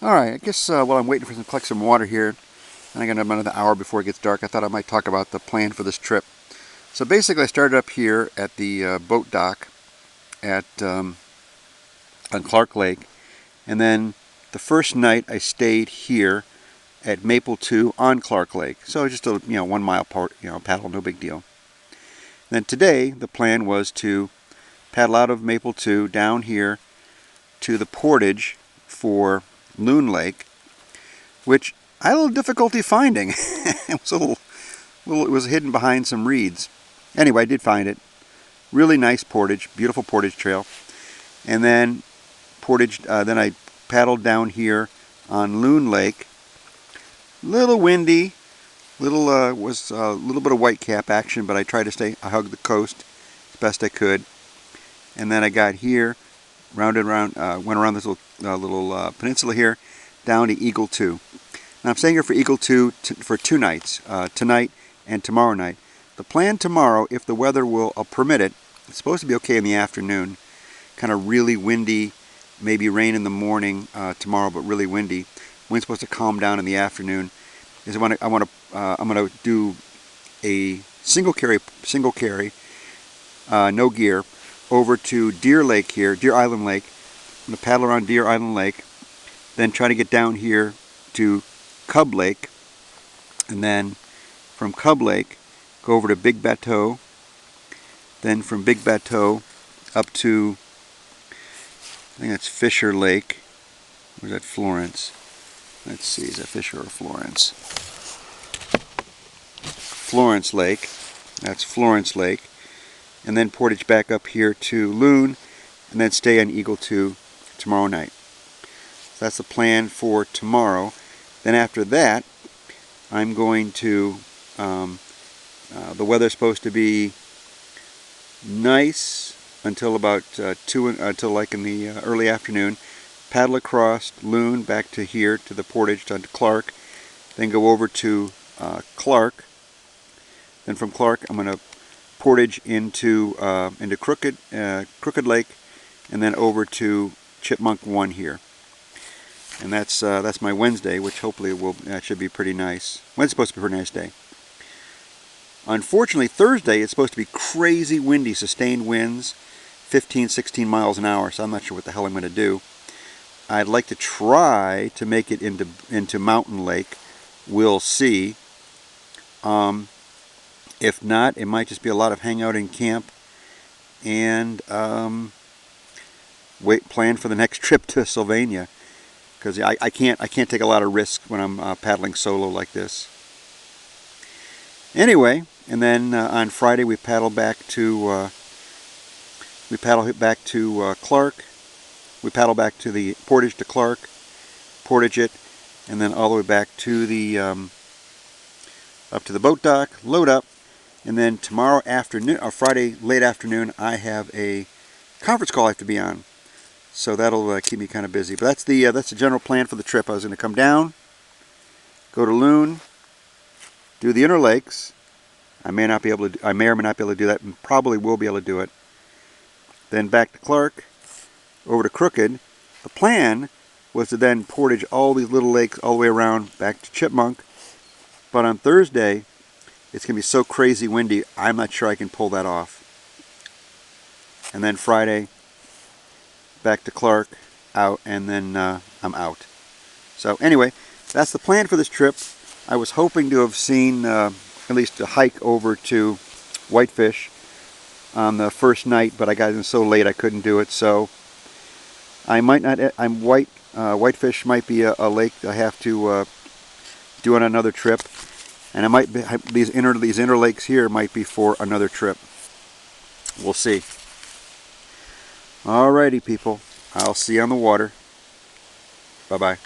Alright, I guess while I'm waiting for some collect some water here, and I got another hour before it gets dark, I thought I might talk about the plan for this trip. So basically I started up here at the boat dock at on Clark Lake, and then the first night I stayed here at Maple 2 on Clark Lake. So just a 1 mile paddle, no big deal. Then today the plan was to paddle out of Maple 2 down here to the portage for Loon Lake, which I had a little difficulty finding. It was it was hidden behind some reeds. Anyway, I did find it. Really nice portage, beautiful portage trail. And then then I paddled down here on Loon Lake. Little windy, was a little bit of whitecap action, but I tried to I hugged the coast as best I could. And then I got here, went around this little peninsula here, down to Eagle 2. Now I'm staying here for Eagle 2 for 2 nights, tonight and tomorrow night. The plan tomorrow, if the weather will permit it, it's supposed to be okay in the afternoon. Kind of really windy, maybe rain in the morning tomorrow, but really windy. Wind's supposed to calm down in the afternoon. I'm gonna do a single carry, no gear, over to Deer Island Lake. I'm gonna paddle around Deer Island Lake, then try to get down here to Cub Lake, and then from Cub Lake go over to Big Bateau, then from Big Bateau up to, I think that's Fisher Lake. Where's that? Florence. Let's see, is that Fisher or Florence? Florence Lake. That's Florence Lake. And then portage back up here to Loon, and then stay on Eagle 2 tomorrow night. So that's the plan for tomorrow. Then after that, I'm going to, the weather's supposed to be nice until about until like in the early afternoon. Paddle across Loon back to here to the portage down to Clark, then go over to Clark. Then from Clark I'm going to portage into Crooked Lake, and then over to Chipmunk 1 here. And that's my Wednesday, which hopefully that should be pretty nice. Wednesday's supposed to be a pretty nice day. Unfortunately, Thursday it's supposed to be crazy windy, sustained winds, 15-16 miles an hour. So I'm not sure what the hell I'm going to do. I'd like to try to make it into Mountain Lake. We'll see. If not, it might just be a lot of hangout in camp and plan for the next trip to Sylvania, because I can't take a lot of risk when I'm paddling solo like this. Anyway, and then on Friday we paddle back to Clark. We paddle back to the portage to Clark, portage it, and then all the way back to the up to the boat dock, load up, and then tomorrow afternoon, or Friday late afternoon, I have a conference call I have to be on, so that'll keep me kind of busy. But that's the general plan for the trip. I was going to come down, go to Loon, do the inner lakes. I may or may not be able to do that, and probably will be able to do it. Then back to Clark, over to Crooked. The plan was to then portage all these little lakes all the way around back to Chipmunk. But on Thursday, it's going to be so crazy windy, I'm not sure I can pull that off. And then Friday, back to Clark, out, and then I'm out. So anyway, that's the plan for this trip. I was hoping to have seen at least a hike over to Whitefish on the first night, but I got in so late I couldn't do it. So I might not. Whitefish might be a lake I have to do on another trip, and I might be, these inner lakes here might be for another trip. We'll see. Alrighty, people. I'll see you on the water. Bye bye.